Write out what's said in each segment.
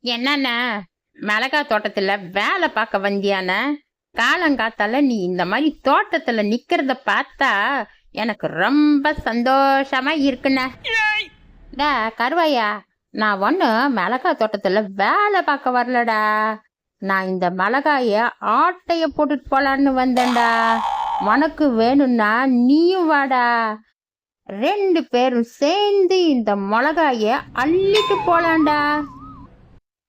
என்னண்ணா மிளகா தோட்டத்துல வேலை பார்க்க வந்தியான? காலங்காத்தால நீ இந்த மாதிரி தோட்டத்துல நிக்கிறத பார்த்தா எனக்கு ரொம்ப சந்தோஷமா இருக்குண்ணே. டா கருவாயா, நான் ஒண்ணு மிளகா தோட்டத்துல வேலை பார்க்க வரலடா. நான் இந்த மிளகாய ஆட்டைய போட்டுட்டு போலான்னு வந்தேன்டா. உனக்கு வேணும்னா நீயும் வாடா. 2 பேரும் சேர்ந்து இந்த மிளகாய அள்ளிட்டு போலாண்டா.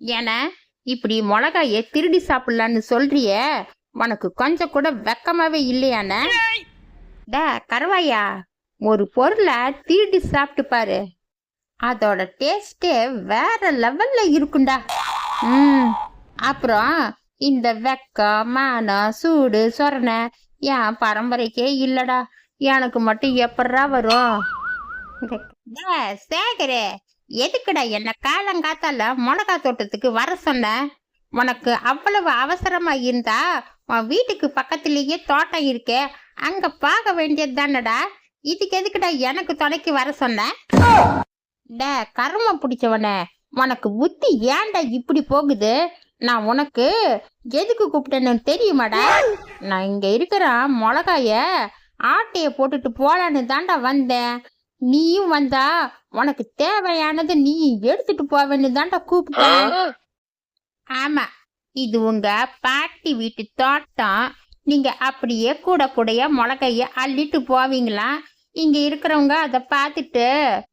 ஏன இப்படி மிளகாய திருடி சாப்பிடலான்னு சொல்றிய? உனக்கு கொஞ்சம் கூட வெக்கமாவே இல்லையான? டா கருவாயா, ஒரு பொருளை திருடி சாப்பிட்டு பாரு, அதோட டேஸ்டே வேற லெவல்ல இருக்குண்டா. அப்புறம் இந்த வெக்கம் மானம் சூடு சொரணை என் பரம்பரைக்கே இல்லடா. எனக்கு மட்டும் எப்படா வரும்? சேகரே, எதுக்குடா என்ன காலங்காத்தால மிளகா தோட்டத்துக்கு வர சொன்ன? உனக்கு அவ்வளவு அவசரமா இருந்தா உன் வீட்டுக்கு பக்கத்திலேயே தோட்டம் இருக்கே, அங்க பார்க்க வேண்டியது தானடா. இதுக்கு எதுக்குடா எனக்கு துணைக்கு வர சொன்ன? டே கரும பிடிச்சவன, உனக்கு புத்தி ஏன்டா இப்படி போகுது? நான் உனக்கு எதுக்கு கூப்பிட்டேன்னு தெரியுமாடா? நான் இங்க இருக்கிற மிளகாய ஆட்டைய போட்டுட்டு போலான்னு தாண்டா வந்தேன். நீயும் வந்தா உனக்கு தேவையானது நீ எடுத்துட்டு போவேன்னு தாண்டா கூப்பிட்டேன். ஆமா, இது உங்க பாட்டி வீட்டு தோட்டம். நீங்க அப்படியே கூட கூடைய மிளகாய அள்ளிட்டு போவீங்களா? இங்க இருக்கிறவங்க அதை பார்த்துட்டு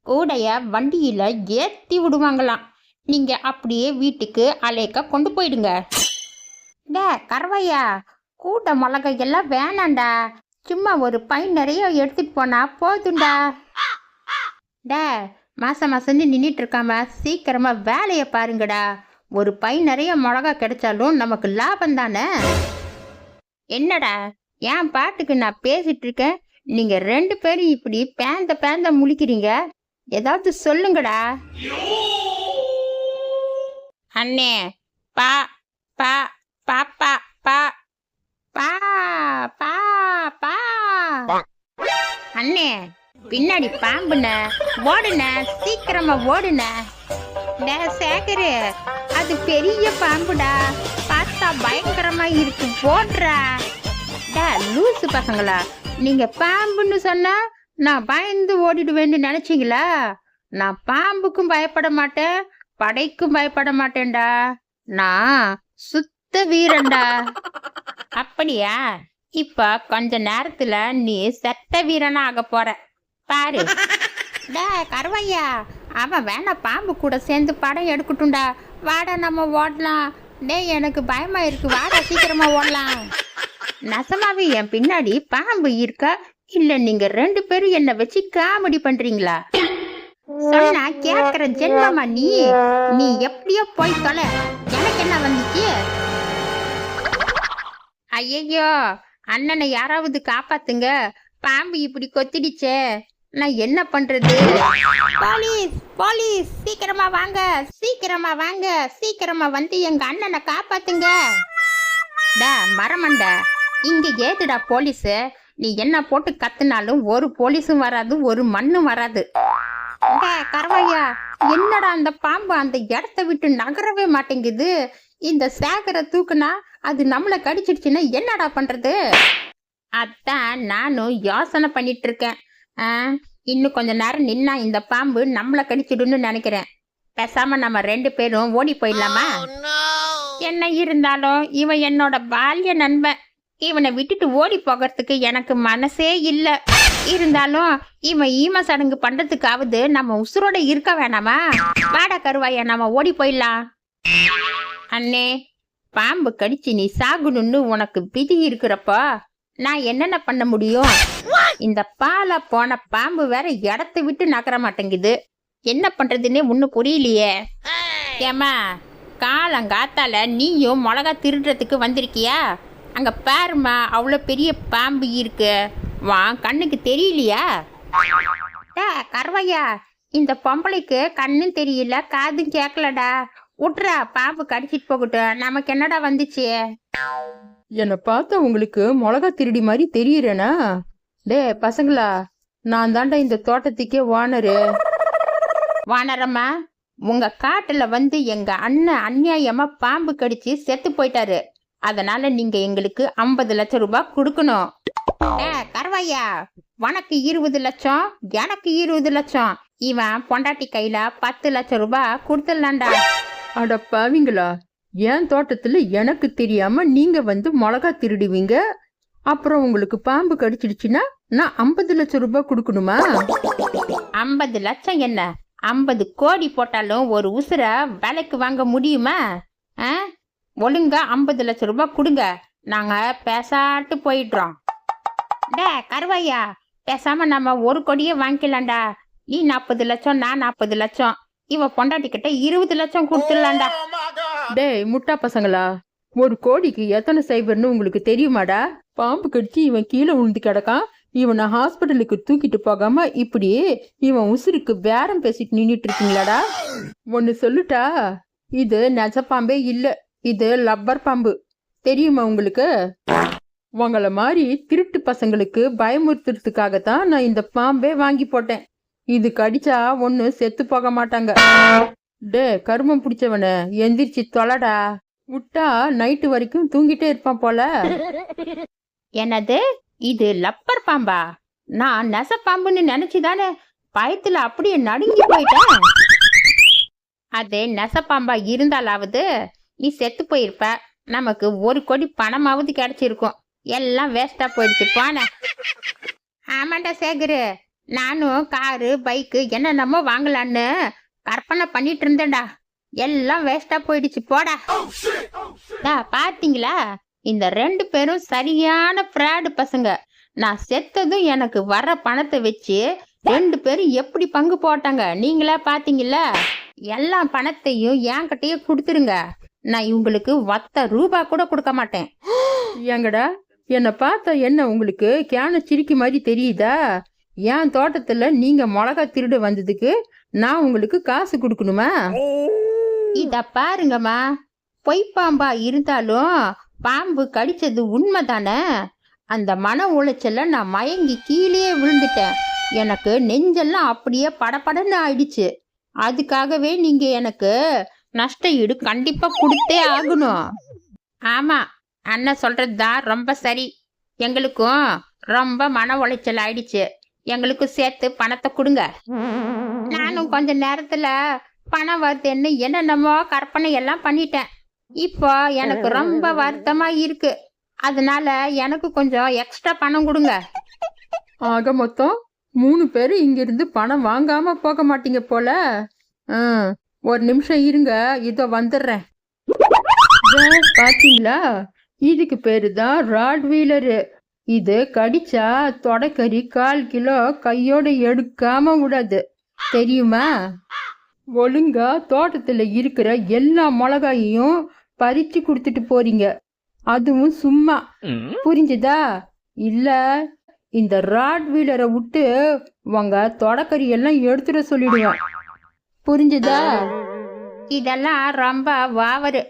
கூடைய வண்டியில ஏத்தி விடுவாங்களாம். நீங்க அப்படியே வீட்டுக்கு அலேக்க கொண்டு போயிடுங்க. டே கருவையா, கூட்ட மிளகாயெல்லாம் வேணாண்டா. சும்மா ஒரு பை நிறைய எடுத்துட்டு போனா போதுண்டா. டே மாசம் நின்றுட்டு இருக்காம சீக்கிரமா வேலையை பாருங்கடா. ஒரு பை நிறைய மிளகா கிடைச்சாலும் நமக்கு லாபம் தானே. என்னடா என் பாட்டுக்கு நான் பேசிட்டு இருக்கேன், நீங்க 2 பேரும் இப்படி பேந்த முழிக்கிறீங்க. ஏதாவது சொல்லுங்கடா. அண்ணே பா பா பாப்பா பா பா பா பா. அண்ணே பின்னாடி பாம்புன, ஓடுன, சீக்கிரமா ஓடுன. சேகரு, அது பெரிய பாம்புடா, பார்த்தா பயங்கரமா இருக்கு, போடுறா. டா லூசு பசங்களா, நீங்க பாம்புன்னு சொன்னா நான் பயந்து ஓடிடுவேன்னு நினைச்சீங்களா? நான் பாம்புக்கும் பயப்பட மாட்டேன், படைக்கும் பயப்பட மாட்டேன்டா. நான் சுத்த வீரன்டா. அப்படியா? இப்ப கொஞ்ச நேரத்துல நீ சட்ட வீரனா ஆக போற பாரு. டா கருவையா, அவன் வேணா பாம்பு கூட சேர்ந்து படம் எடுக்கட்டும்டா. வாடா நம்ம ஓடலாம். டே எனக்கு பயமா இருக்கு, வாடா சீக்கிரமா ஓடலாம். நசமாவே என் பின்னாடி பாம்பு இருக்கா இல்ல நீங்க 2 பேரும் என்ன வச்சு காமெடி பண்றீங்களா? சொன்னா கேக்குற ஜென்மமா நீ? நீ எப்படியோ போய் தொலை, எனக்கு என்ன வந்துச்சு? ஐயோ, அண்ணனை யாராவது காப்பாத்துங்க, பாம்பு இப்படி கொத்திடுச்சே, நான் என்ன பண்றது? போலீஸ் போலீஸ், சீக்கிரமா வாங்க, சீக்கிரமா வாங்க, சீக்கிரமா வந்து எங்க அண்ணனை காப்பாத்துங்க. டா மரமண்ட, இங்க ஏதுடா போலீஸ்? நீ என்ன போட்டு கத்துனாலும் ஒரு போலீஸும் வராது, ஒரு மண்ணும் வராது. கரவையா, என்னடா அந்த பாம்பு அந்த இடத்த விட்டு நகரவே மாட்டேங்குது. இந்த சேகரை தூக்குனா அது நம்மளை கடிச்சிடுச்சுன்னா என்னடா பண்றது? அதான் நானும் யோசனை பண்ணிட்டு இருக்கேன். இன்னும் கொஞ்ச நேரம் நின்னா இந்த பாம்பு நம்மளை கடிச்சிடுன்னு நினைக்கிறேன். பேசாம நம்ம 2 பேரும் ஓடி போயிடலாமா? என்ன இருந்தாலும் இவன் என்னோட பால்ய நண்பன், இவனை விட்டுட்டு ஓடி போகிறதுக்கு எனக்கு மனசே இல்ல. இருந்தாலும் இவன் ஈம சடங்கு பண்றதுக்காவது நம்ம உசுரோட இருக்க வேணாமா? வாடா கருவாயா, நம்ம ஓடி போயிடலாம். அண்ணே, பாம்பு கடிச்சு நீ சாகணும்னு உனக்கு விதி இருக்கிறப்போ நான் என்னென்ன பண்ண முடியும்? இந்த பாலா போன பாம்பு வேற இடத்த விட்டு நகர மாட்டேங்குது. என்ன பண்றதுன்னே ஒன்னும் புரியலையே. ஏமா, காலங்காத்தால நீயும் மிளகா திருடுறதுக்கு வந்திருக்கியா? அங்க பாருமா, அவ்வளோ பெரிய பாம்பு இருக்கு, வா கண்ணுக்கு தெரியலையா? கருவையா, இந்த பொம்பளைக்கு கண்ணும் தெரியல காதும் கேட்கலடா. விட்றா, பாம்பு கடிச்சிட்டு போகட்டும், நமக்கு என்னடா வந்துச்சு? என்னை பார்த்தா உங்களுக்கு மிளகா திருடி மாதிரி தெரியுறேனா? டே பசங்களா, நான் தாண்டா இந்த தோட்டத்துக்கே ஓனரு. வானரம்மா, உங்க காட்டுல வந்து எங்க அண்ணன் அநியாயமா பாம்பு கடிச்சு செத்து போயிட்டாரு. அதனால நீங்க எங்களுக்கு 50 லட்சம் ரூபாய் கொடுக்கணும். கருவாயா, உனக்கு 20 லட்சம், எனக்கு 20 லட்சம். இவன் பொண்டாட்டி கையில 10 லட்சம் ரூபாய் கொடுத்துடலாம்டா. அட பாவிங்களா, என் தோட்டத்துல எனக்கு தெரியாம நீங்க வந்து மிளகா திருடுவீங்க, அப்புறம் உங்களுக்கு பாம்பு கடிச்சிடுச்சுன்னா நான் 50 லட்சம் ரூபாய் கொடுக்கணுமா? 50 லட்சம் என்ன, 50 கோடி போட்டாலும் ஒரு உசுரை விலைக்கு வாங்க முடியுமா? ஒழுங்கா 50 லட்சம் ரூபாய் கொடுங்க, நாங்க பேசாட்டு போயிடுறோம். கருவாயா, பேசாம நம்ம 1 கோடியே வாங்கிக்கலாம்டா. நீ 40 லட்சம், நான் 40 லட்சம், இவ பொண்டாட்டி கிட்ட 20 லட்சம் கொடுத்துடலாம்டா. டேய் முட்டா பசங்களா, 1 கோடிக்கு எத்தனை சைபர்னு உங்களுக்கு தெரியுமாடா? பாம்பு கடிச்சு இவன் கீழே விழுந்து கிடக்கான், இவனை ஹாஸ்பிட்டலுக்கு தூக்கிட்டு போகாம இப்படியே இவன் உசுருக்கு பேரம் பேசிட்டு நின்றுட்டு இருக்கீங்களாடா? ஒன்னு சொல்லுட்டா, இது நெஜ பாம்பே இல்ல, இது லப்பர் பாம்பு. தெரியுமா உங்களுக்கு? உங்கள மாதிரி திருட்டு பசங்களுக்கு பயமுறுத்துறதுக்காகத்தான் நான் இந்த பாம்பே வாங்கி போட்டேன். இது கடிச்சா ஒண்ணு செத்து போக மாட்டாங்க. டே கருமம் பிடிச்சவன, எந்திரிச்சு தொலைடா, விட்டா நைட்டு வரைக்கும் தூங்கிட்டே இருப்பான் போல. என்னது, இது லப்பர் பாம்பா? நான் நெச பாம்புன்னு நினைச்சுதானே பயத்துல அப்படியே நடுங்கி போயிட்டேன். அது நெச பாம்பா இருந்தாலாவது நீ செத்து போயிருப்ப, நமக்கு 1 கோடி பணமாவது கிடைச்சிருக்கும். எல்லாம் வேஸ்டா போயிடுச்சு போன. ஆமாண்டா சேகரு, நானும் காரு பைக்கு என்னென்னமோ வாங்கலான்னு கற்பனை பண்ணிட்டு இருந்தேன்டா, எல்லாம் வேஸ்டா போயிடுச்சு போடா. பாத்தீங்களா, இந்த 2 பேரும் சரியான ஃப்ராடு பசங்க. நான் செத்ததும் எனக்கு வர பணத்தை வச்சு 2 பேரும் எப்படி பங்கு போட்டாங்க நீங்களா பாத்தீங்களா? எல்லா பணத்தையும் என்கிட்டயே கொடுத்துருங்க, நான் இவங்களுக்கு 1 ரூபாய் கூட கொடுக்க மாட்டேன். ஏங்கடா, என்னை பார்த்தா என்ன உங்களுக்கு கேன சிரிக்கி மாதிரி தெரியுதா? என் தோட்டத்துல நீங்க மிளகா திருட வந்ததுக்கு நான் உங்களுக்கு காசு கொடுக்கணுமா? இத பாருங்கம்மா, பொய் பாம்பா இருந்தாலும் பாம்பு கடிச்சது உண்மைதானே. அந்த மன உளைச்சல்ல நான் மயங்கி கீழே விழுந்துட்டேன், எனக்கு நெஞ்செல்லாம் அப்படியே படபடன்னு ஆயிடுச்சு. அதுக்காகவே நீங்க எனக்கு நஷ்ட ஈடு கண்டிப்பா கொடுத்தே ஆகணும். ஆமா, அண்ணன் சொல்றதுதான் ரொம்ப சரி. எங்களுக்கும் ரொம்ப மன உளைச்சல் ஆயிடுச்சு, எங்களுக்கும் சேர்த்து பணத்தை கொடுங்க. நானும் கொஞ்ச நேரத்துல பணம் வருதுன்னு என்னென்னமோ கற்பனை எல்லாம் பண்ணிட்டேன். இப்போ எனக்கு ரொம்ப வருத்தமா இருக்கு, அதனால எனக்கு கொஞ்சம் எக்ஸ்ட்ரா பணம் கொடுங்க. ஆக மொத்தம் 3 பேரு இங்கிருந்து பணம் வாங்காம போக மாட்டீங்க போல. 1 நிமிஷம் இருங்க, இதோ வந்துடுறேன். பாத்தீங்களா, இதுக்கு பேரு தான் ராட்வீலரு. இது கடிச்சா தொடக்கறி 1/4 கிலோ கையோட எடுக்காம விடாது, தெரியுமா? ஒழுங்கா தோட்டத்துல இருக்கிற எல்லா மிளகாயையும் பறிச்சு கொடுத்துட்டு போறீங்க, அதுவும் சும்மா. புரிஞ்சுதா? இல்ல இந்த ராட்வீலரை விட்டு உங்க தொடக்கறி எல்லாம் எடுத்துட சொல்லிடுவேன். புரிஞ்சுதா? இதெல்லாம் ரொம்ப வாவரு.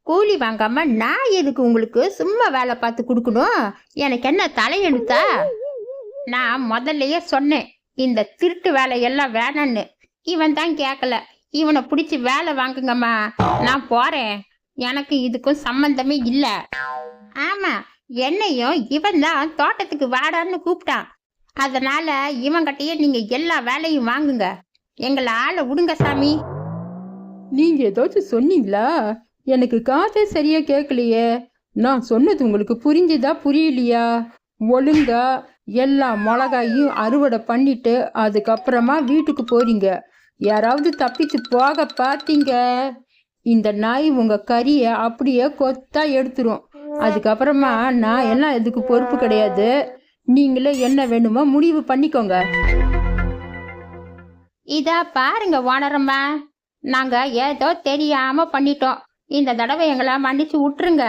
கூலி வாங்காம நான் எதுக்கு உங்களுக்கு சும்மா வேலை பார்த்து கொடுக்கணும்? எனக்கு என்ன தலையெழுத்தா? நான் முதல்லயே சொன்னேன் இந்த திருட்டு வேலையெல்லாம் வேணான்னு, இவன் தான் கேட்கல. இவனை பிடிச்சி வேலை வாங்குங்கம்மா, நான் போறேன், எனக்கு இதுக்கும் சம்பந்தமே இல்ல. ஆமா, என்னையும் இவன் தான் தோட்டத்துக்கு வாடான்னு கூப்பிட்டான், அதனால இவன்கிட்டயே நீங்க எல்லா வேலையும் வாங்குங்க, எங்களை ஆளை விடுங்க சாமி. நீங்க ஏதாச்சும் சொன்னீங்களா? எனக்கு காசே சரியா கேட்கலையே. நான் சொன்னது உங்களுக்கு புரிஞ்சுதா புரியலையா? ஒழுங்கா எல்லா மிளகாயும் அறுவடை பண்ணிட்டு அதுக்கப்புறமா வீட்டுக்கு போறீங்க. யாராவது தப்பிச்சு போக பார்த்தீங்க, இந்த நாய் உங்க கறிய அப்படியே கொத்தா எடுத்துரும். அதுக்கப்புறமா நான் எல்லாம் இதுக்கு பொறுப்பு கிடையாது. நீங்களே என்ன வேணுமோ முடிவு பண்ணிக்கோங்க. இதா பாருங்க ஓனரம்மா, நாங்க ஏதோ தெரியாம பண்ணிட்டோம், இந்த தடவை எங்களை மன்னிச்சு விட்டுருங்க.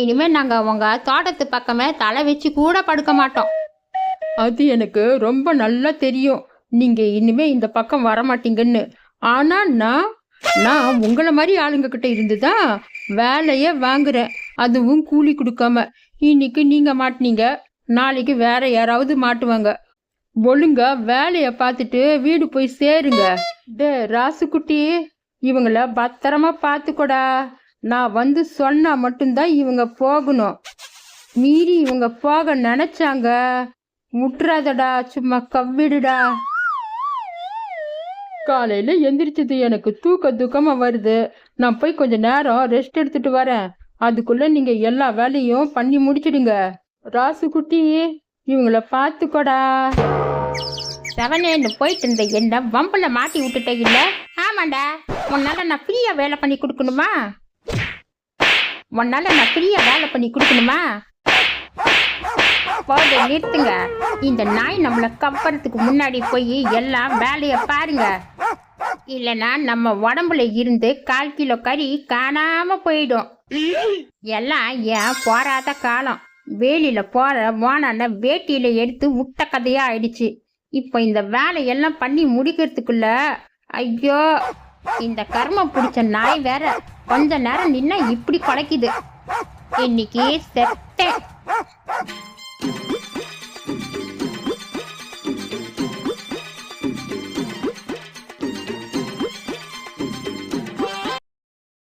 இனிமே நாங்க உங்க தோட்டத்து பக்கமே தலை வச்சு கூட படுக்க மாட்டோம். அது எனக்கு ரொம்ப நல்லா தெரியும், நீங்க இனிமே இந்த பக்கம் வரமாட்டீங்கன்னு. ஆனா நான் உங்களை மாதிரி ஆளுங்க கிட்ட இருந்துதான் வேலைய வாங்குறேன், அதுவும் கூலி கொடுக்காம. இன்னைக்கு நீங்க மாட்டினீங்க, நாளைக்கு வேற யாராவது மாட்டுவாங்க. ஒழுங்கா வேலைய பார்த்துட்டு வீடு போய் சேருங்க. டே ராசுக்குட்டி, இவங்கள பத்திரமா பார்த்துக்கோடா. நான் வந்து சொன்னா மட்டும்தான் இவங்க போகணும். மீறி இவங்க போக நினைச்சாங்க முட்டுறாதடா, சும்மா கவ்விடுடா. காலையில எந்திரிச்சது எனக்கு தூக்கமா வருது. நான் போய் கொஞ்ச நேரம் ரெஸ்ட் எடுத்துட்டு வரேன். அதுக்குள்ள நீங்க எல்லா வேலையும் பண்ணி முடிச்சிடுங்க. ராசு குட்டி, இவங்கள பார்த்துக்கோடா. செவனேன்னு போயிட்டு இருந்த என்ன வம்புல மாட்டி விட்டுட்டே இல்ல? ஆமாண்டா, உன்னால நான் ஃப்ரீயா வேலை பண்ணி கொடுக்கணுமா? போதை நிறுத்துங்க. இந்த நாய் நம்மளை கப்பறதுக்கு முன்னாடி போய் எல்லாம் வேலையை பாருங்க. இல்லைன்னா நம்ம உடம்புல இருந்து 1/4 கிலோ கறி காணாம போயிடும். எல்லாம் ஏன் போராத காலம். வேலியில போற வானான வேட்டியில எடுத்து விட்ட கதையா ஆயிடுச்சு. இப்போ இந்த வேலையெல்லாம் பண்ணி முடிக்கிறதுக்குள்ள ஐயோ, இந்த கர்மம் பிடிச்ச நாய் வேற கொஞ்ச நேரம் நின்னா இப்படி குலைக்குது. இன்னைக்கு செத்தேன்.